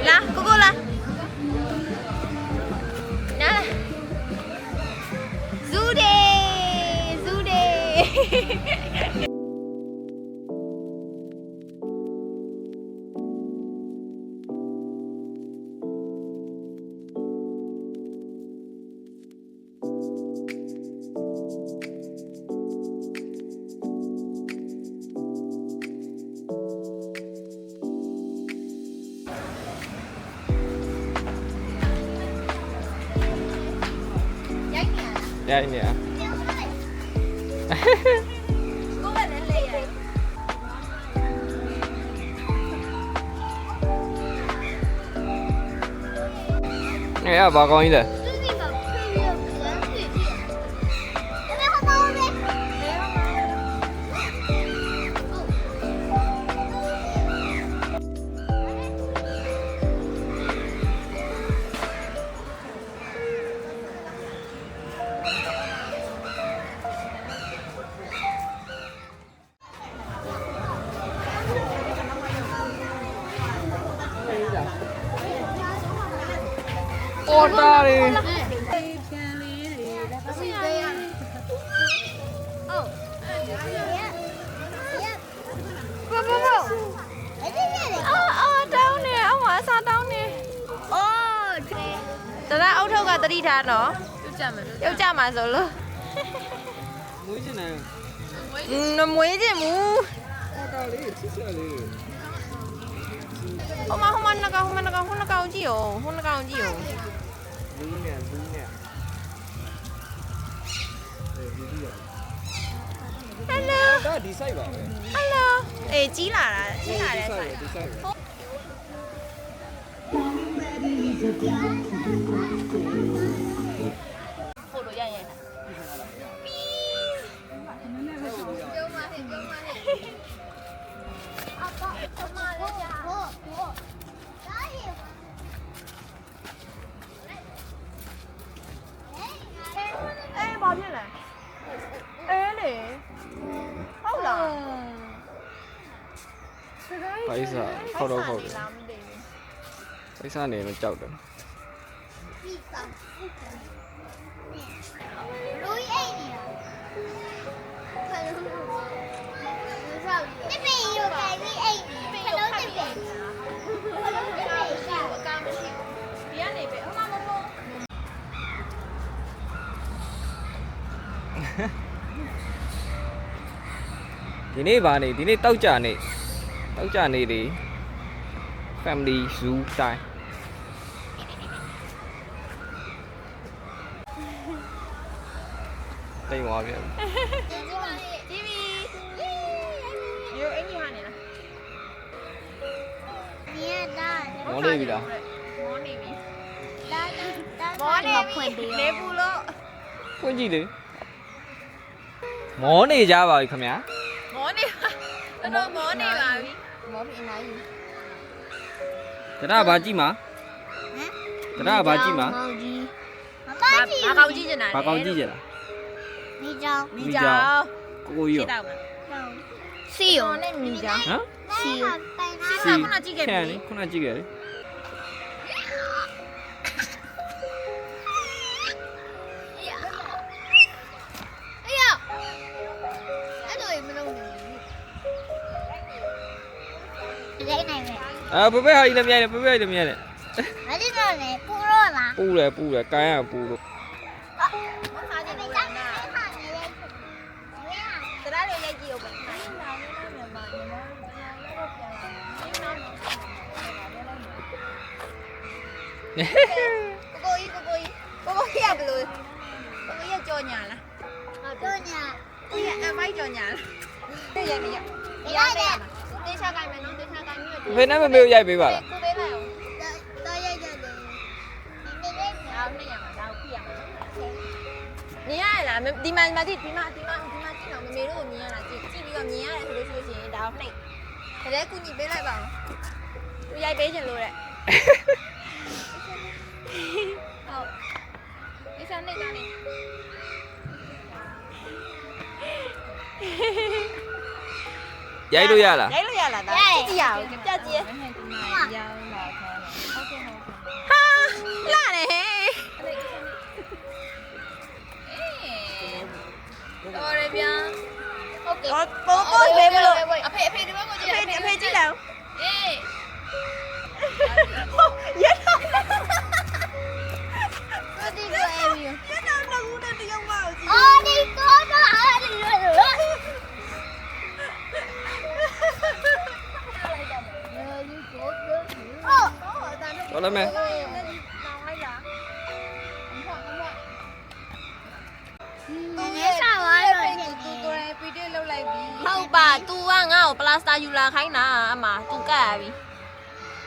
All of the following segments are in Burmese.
လာကိုကိုလာနာဇူဒေဇူဒေရိုက်နေရကိုကလည်းလေရအဲ့ဘာကောင်းကြီးလဲပေါ်တာလေတရအုတ်ထုတ်ကတတိထားနော်ပြုတ်ကြမှာဆိုလို့ မွေးချင်တယ် မမွေးချင်ဘူး ပေါ်တာလေးချစ်စရာလေး ဟိုမနှကောင်ကြည့်ရောဟိုနှကောင်ကြည့်ရော လူးနေလူးနေ ဟယ်လို ဒါဒီ site ပါပဲ ဟယ်လိုအေးကြီးလာတဲ့ဆိုင် ဒီ site ဖိုလိုရရင်အေးဘာဖြစ်လဲအေးလေဟုတ်လား ပိုက်စားခေါက်တော့ခေါက်တယ်ပိုက်စားနေတော့ကြောက်တယ် ဒီနေ့ဗာနေဒီနေ့တောက်ကြနေလေ family zoo time တိတ်သွားပြန် ជីវីရိုအင်ကြီးဟာနေလား မောနေပြီလား မောနေပြီမောနေပြီနေဘူးလို့ ဖွင့်ကြည့်လေမောနေကြပါပြီခင်ဗျာ မောနေပါတော့မောနေပါပြီ တရဘာကြည့်မှာတရဘာကြည့်မှာ ဘာကောင်းကြည့်နေတာလဲ ဘာကောင်းကြည့်ကြလား မိကြောင်း ကိုကိုကြီးရော စီယောနဲ့မိကြောင်း ဟမ် စီယောခုနကြည့်ခဲ့ပြီ ခုနကြည့်ခဲ့လေ ဘယ်ဘက်ဟာကြီးလည်းမြိုင်တယ်ဘယ်ဘက်ကြီးလည်းမြိုင်တယ်ပူတယ်ကိုင်းရပူလို့ တရားလေးလိုက်ကြည့်အောင်ပါကိုကြီးကဘယ်လိုကိုကြီးကြော်ညာလားကိုကြီးအမိုက်ကြော်ညာလားရရတေချာကိုင်းမယ်နော်တေချာကိုင်းပြီး ဘယ်နဲ့မမေကိုရိုက်ပေးပါလား ကိုပေးလိုက်အောင်အောင်နေရမှာဒါကိုပြရမှာနေရလားဒီမှာကြည့်တော့မမေတို့ကိုမြင်ရလားကြည့်ပြီးတော့မြင်ရတယ်ဆိုလို့ရှိရင်ဒါကိုနှိပ်ဒါလည်းကုညီပေးလိုက်ပါဦးသူရိုက်ပေးချင်လို့တဲ့ဟုတ်ဒီစနေသားနေ ရိုက်လို့ရလား ရိုက်လို့ရလားဒါကြည့်ရအောင်ပြကြည့်ရ ဗျာဟုတ်ကဲ့ ပိုးပေးမလို့ အဖေဒီဘက်ကိုကြည့် အဖေကြည့်လိုက် အေး ရက်တော့ ကိုတီကိုအေးပြီ ရက်တော့ငါဦးတဲ့တယောက်မအောင်ကြည့် အော်ဒီကိုတော့အားဒီလိုလို တော်လည်းမယ် နေစားပါတော့ သူကိုယ်ပီတီလောက်လိုက်ပြီ ဟုတ်ပါ तू ကငါ့ကိုပလာစတာယူလာခိုင်းတာအမ तू ကပ်ရပြီ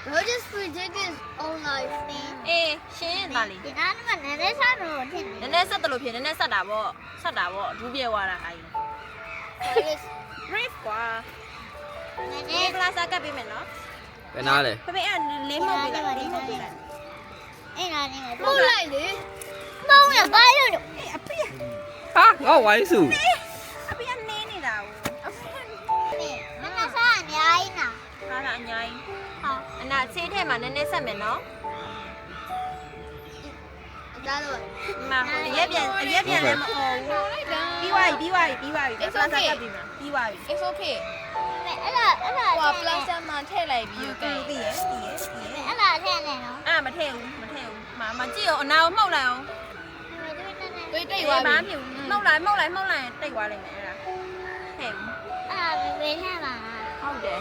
Bro just predicted his own life thing. အေးရှင်းသားလေး ဒီနားမှာနည်းနည်းစားတော့ထင် နည်းနည်းဆက်တယ်လို့ဖြစ်နည်းနည်းဆက်တာပေါ့ဆက်တာပေါ့ဒူးပြေသွားတာအဲ့ တယ် brave ကွာ နည်းန ဒီ ည်း ပလာစတာကပ်ပေးမယ်နော် ဘယ်နာလဲ ဖေဖေအဲ့လေးမှုတ်ပေးလိုက်လေးမှုတ်ပေးလိုက် အဲ့နာနေမှာပို့လိုက်လေမုံရပါလို့ အေးအဖေ ဟာငါဝိုင်းစု အဖေကနေနေတာကိုအဖေ မနက်စားအများကြီးနာ ဟာလာအညာကြီး ဟော အနာဆေးထဲမှာနည်းနည်းဆက်မယ်နော် ဒါတော့ ဒီမှာအရက်ပြန်လည်းမအော်ဘူးပြီးသွားပြီပလာစတာကပ်ပြီးမှာပြီးသွားပြီ it's okay အဲ့ဒါ ဟိုပလတ်စမှာထည့်လိုက်ပြီး ပြီးရ အဲ့ဒါထည့်နေနော် အဲ့မထည့်ဘူးမကြည့်အောင်အနာကိုမှုတ်လိုက်အောင် တွေးတိတ် အေး သွား ဘာ ပြီ ဖြစ်ဘူးမှုတ်လိုက်တိတ်သွားလိမ့်မယ်အဲ့ဒါထည့်ဘူး အဲ့ဒါဘယ်နဲ့မှာ ဟုတ်တယ်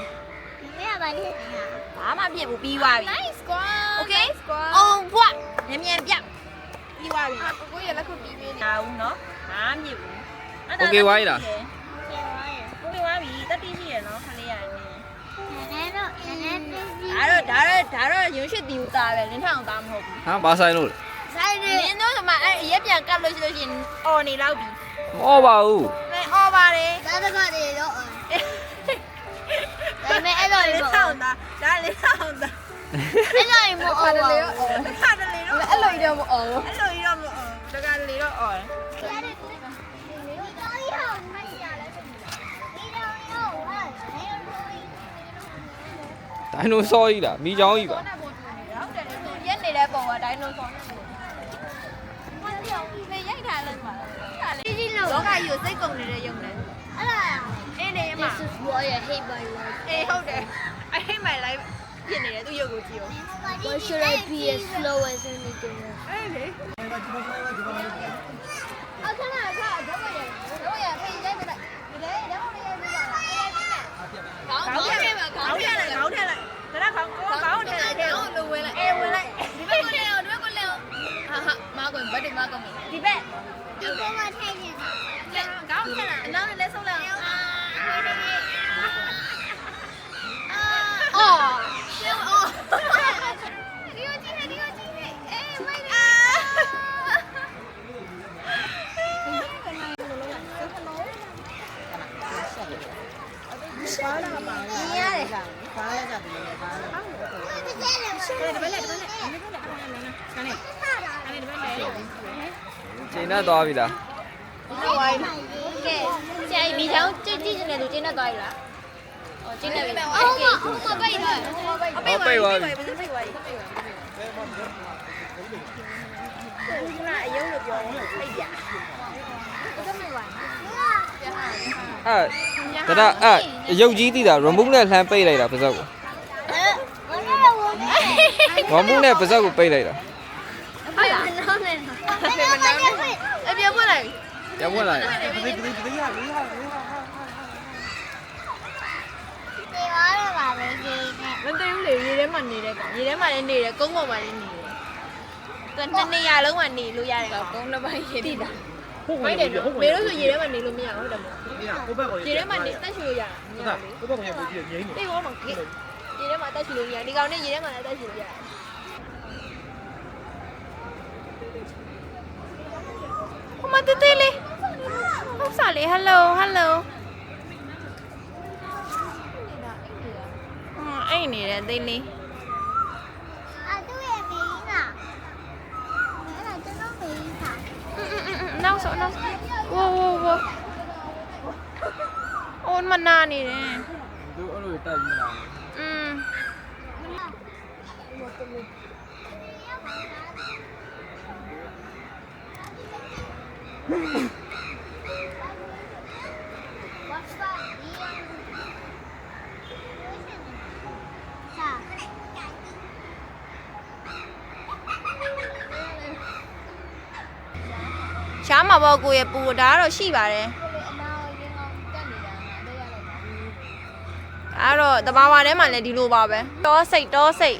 ဘယ်ကပါထည့်နေတာ ဘာမှဖြစ်ဘူးပြီးသွားပြီ nice squad Okay squad အောင်ဘွားမြန်ပြပြီးသွားပြီ ကိုရလက်ခုပြီးပြီ နာဘူးနော်ဘာမှဖြစ်ဘူး โอเคဝိုင်းလား ကျေပါရ โอเคဝါပြီတက်တိရှိရနော်ခလေးရတယ် နည်းနည်းတော့နည်းနည်းပြီးပြီး ဒါတော့ရုံးရှိတီဦးသားပဲလင်းထောင်သားမဟုတ်ဘူး ဟာဘာဆိုင်လို့လဲ ဆိုင်နေ နင်းတို့ကမှအဲ့အရက်ပြန်ကပ်လို့ရှိလို့ရှိရင်အော်နေလောက်ပြီ မဟုတ်ပါဘူး မဲအော်ပါတယ် ဒါတကနေတော့ဒါပေမဲ့အဲ့လို လင်း မ ထော ဟုတ် င်သားဒါလင်းထောင်သား အဲ့လိုမဟုတ်ဘူး ခါတလေတော့ အဲ့လိုတော့မအောင် အဲ့လိုကြီးတော့မအော်တကလေတော့အော် ဒိုင်နိုဆောကြီးလားမိချောင်းကြီးပါ ဟုတ်တယ်သူရက်နေတဲ့ပုံကဒိုင်နိုဆောနဲ့မပြောင်းလေရိုက်ထားလိုက်ပါလားဒီဒီလောကကြီးကိုစိတ်ကုန်နေတဲ့ရုံနဲ့အေးနေမှာ This is why I hate my life. အေးဟုတ်တယ် I hate my life ဖြစ်နေတယ်သူရုပ်ကိုကြည့်အောင် Why should I be as slow as anything else? အေးလေအခဏအခါတော့ရဖိရိုက်ပြလိုက်ဒီလေတော့မရိုက်ပြပါလားအေးရိုက်ပြမယ်ခေါင်းထဲမှာခေါင်းထဲလိုက်ဒါကခေါင်းထဲလိုက်တဲ့ အော်လိုဝဲလိုက် အေးဝင်လိုက် ဒီဘက်ကိုလဲအောင်ဒီဘက်ကိုလဲအောင်ဟာမားကိုဘတ်တယ်မားကောင်းပြီ ဒီဘက် You go my taking. ခေါင်းထဲလိုက်အနောက်နဲ့လဲဆုံးလိုက်အောင် အော် ဒီကိုကြည့်နေဒီကိုကြည့်နေအေးမိုက်နေ မြင်ရတယ် ချိန်နဲ့သွားပြီလား နောက်ဝိုင်းကဲဆရာကြီးမိချောင်းကြည့်နေသူကျင်းနေသွားပြီလားဟောကျင်းနေပြီ အော်မပိတ်တော့ အပိတ်သွားပြီဘယ်လိုပိတ်သွားပြီခုနအယုံလို့ပြောတယ်ပိတ်ပြ အဲ့ဒါအဲ့ရုပ်ကြီးသိတာ remove နဲ့လှမ်းပိတ်လိုက်တာပါဇက်ကို ဘာလို့လဲ remove နဲ့ပါဇက်ကိုပိတ်လိုက်တာ ဟုတ်လားအပြပွက်လိုက် ရဝင်လာတယ် ဒီပါရပါလေဒီနဲ့ မသိဘူးလေရေထဲမှာနေတဲ့ကောင်ရေထဲမှာလည်းနေတယ်ကုန်းပေါ်မှာလည်းနေတယ်သူနှစ်နေရာလုံးမှာနေလို့ရတယ်ကောင် ကုန်းတစ်ပိုင်းရေးတာ မိုက်တယ်နော်မေတို့ဆိုရေထဲမှာနေလို့မရဘူးဟုတ်တယ်မဟုတ်ရေထဲမှာနေတက်ရှိလို့ရတာမရဘူး ကိုယ့်ဘက်ကပို့ကြည့်ငိမ့်နေ တိတ်ဘောမှာရေထဲမှာတက်ရှိလို့မရဒီကောင်နဲ့ရေထဲမှာလည်းတက်ရှိလို့ရတယ်ဟိုမှာတေးသေးလေးဟုတ်စားလေ hello အဲ့နေတယ်သေးလေး အတူရဲ့မင်းလားအဲ့ဒါကျွန်တော်မင်းလား နောက်ဆိုဝိုးအိုးမနာနေတယ် သူအဲ့လိုတက်ပြီးလာ ဟ ရှားမှာပေါ့ကိုရဲ့ပူဒါကတော့ရှိပါတယ် အနာရင်းကောင်းတက်နေတာငါအသေးရလိုက်ပါဘူး အဲ့တော့တဘာဝထဲမှာလည်းဒီလိုပါပဲတောစိတ်ကောင်းစိတ်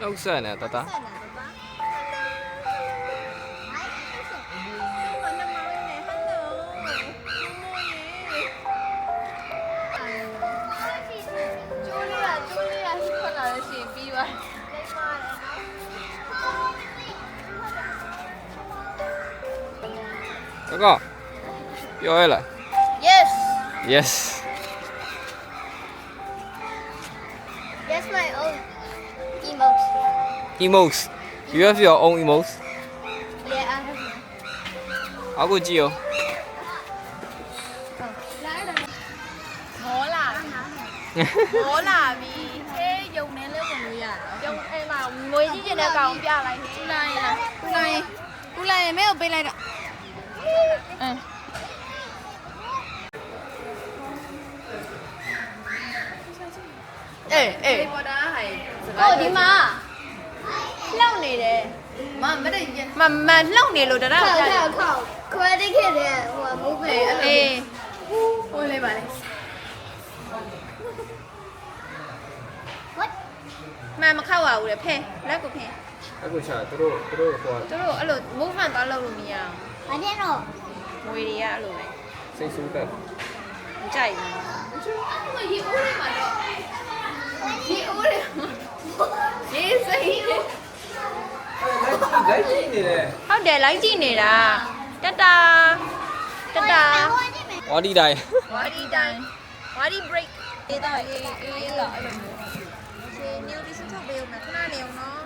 နှုတ်ဆက်နေတတ ကောပြောရလား Yes Yes That's my own emotes. emotes you have your own emotes Yeah, I have. အခုကြည့်ရော မောလာမောလာပြီ အေးယုံနေလဲဝင်လို့ရတာ ကျုံအဲ့မှာငွေကြီးကျင်တဲ့ကောင်ပြလိုက်ဟေး ကူလာရင်မဲကိုပေးလိုက်တော့အင်း အေး ပေါ်တာဟိုင် ဟိုဒီမှာလှုပ်နေတယ် မမတဲ့ရင် မလှုပ်နေလို့တရတာ 靠，credit ခဲ့တဲ့ဟိုမူးပဲ အေး ဟိုလေးပါလေ What？ မခောက်ရဘူးလေဖဲလက်ကိုဖဲ အခုချာသူတို့ဟို သူတို့အဲ့လို movement သွားလုပ်လို့မရအောင် 哪天哦？ ငွေတွေကအဲ့လိုပဲ စိတ်ဆူးတက် မကြိုက်ဘူး ဟိုရေအိုးလေးမှာတော့ရေအိုးလေးရေစိတ် လိုက်ကြည့်နေတယ် ဟုတ်တယ်လိုက်ကြည့်နေတာတတ ဝါဒီတိုင်း ဝါဒီတိုင်းဝါဒီ break အေးတော့အေးတော့အဲ့လိုမျိုးရှင်ညဒီစထုတ်ပေးဦးမယ်ခဏနေအောင်နော်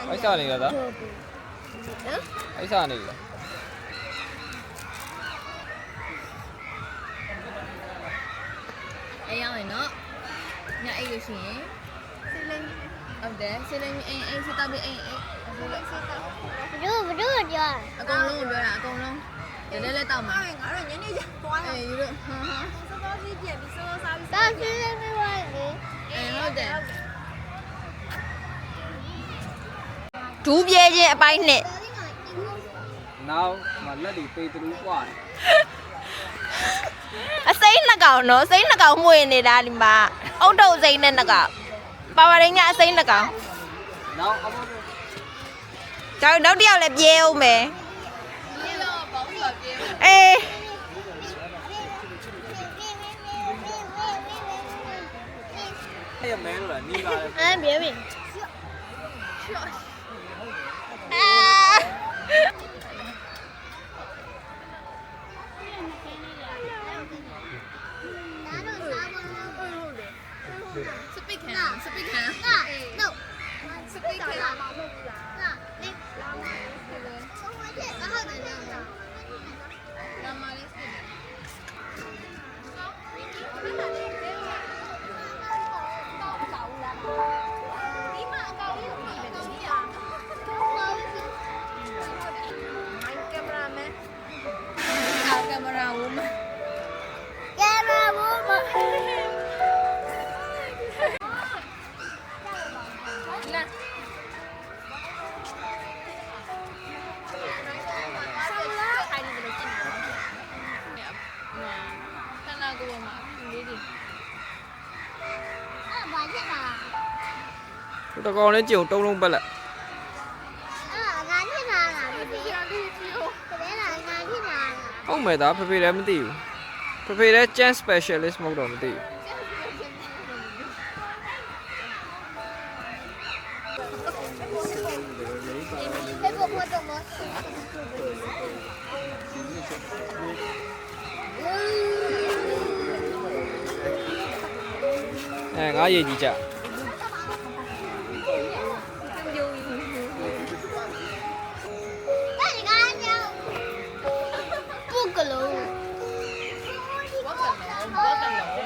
အိုက်စားနေရတာအိုက်စားနေရ အေးရောင်းရင်နော်ညအိတ်လို့ရှိရင်ဆေးလိမ့်ဟုတ်တယ်ဆေးလိမ့်အိမ်စတောက်ပြီးအိမ်အခုလည်းစတောက် 不是叫。 အကုန်လုံးကိုပြောတာအကုန်လုံးရတဲ့လက်တောက်မှာ ငါတို့ညနေကျသွားရ အေးယူလို့ဟာဟာ စောစောစီးပြန်ပြီးစောစောစားပြီး 但是没关系。 အေးဟုတ်တယ် ဒူးပြဲခြင်းအပိုင်းနဲ့ နောက်မလက်တွေပေးတူးกว่า အစိမ်းနှစ်ကောင်နော်စိမ်းနှစ်ကောင်မှွေနေတာဒီမှာအုတ်တုတ်စိမ်းနဲ့နှစ်ကောင်ပါဝရင်းကအစိမ်းနှစ်ကောင် နောက်အမ နောက်တစ်ယောက်လည်းပြဲအောင်မယ် ဒီတော့ပေါင်းပါပြေ အေး အဲ့ရမဲလို့လားနီးလာတယ် 哎，别别。အာ စပိတ်ခံစပိတ်ခံ No。 စပိတ်ခံ 那你。从回去，然后就这样子。 နမလေးစပိတ် ကင်မရာမန် ကင်မရာဝမ Camera woman。 လာ ခိုင်းနေတယ်ကျင်နေတာ ခဏကိုမှာလေးတွေ 啊，玩去哪？ တကောင်လည်းကြုံတုံးလုံးပက်လက် 啊，玩去哪了？这边。这边哪？玩去哪了？ ဟုတ်မယ်သားဖေဖေလည်းမသိဘူးဖေဖေလည်း chance specialist မဟုတ်တော့မသိဘူး 这个我怎么？ ငါရေးကြည့်ကြ 那你刚才讲不可能。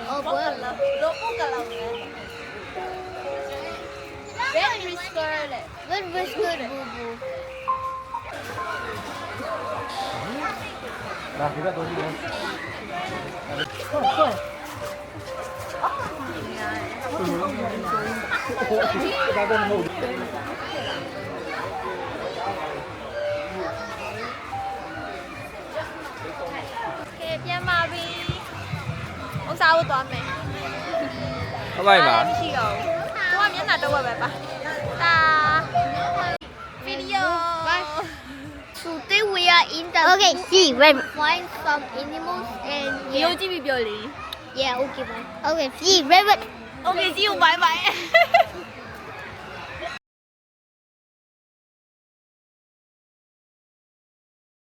哦，不要了。 တော့ပုတ်ကလောက်နဲ့ 那 Red whisker လေ Red whisker boo boo. ဒါဒီဘက်တော့ဒီလို ကဲပြန်ပါပြီဥစားဖို့သွားမယ် ဟုတ်ပါ့ပါ မရှိတော့ဘူးသူကမျက်နှာတော့ဝက်ပဲပါတာဗီဒီယို Today we are in the okay. See, wait. Find some animals and ရိုးကြည့်ပြီးပြောလေ yeah. Okay, bye. Okay, see, rabbit. Okay see you bye bye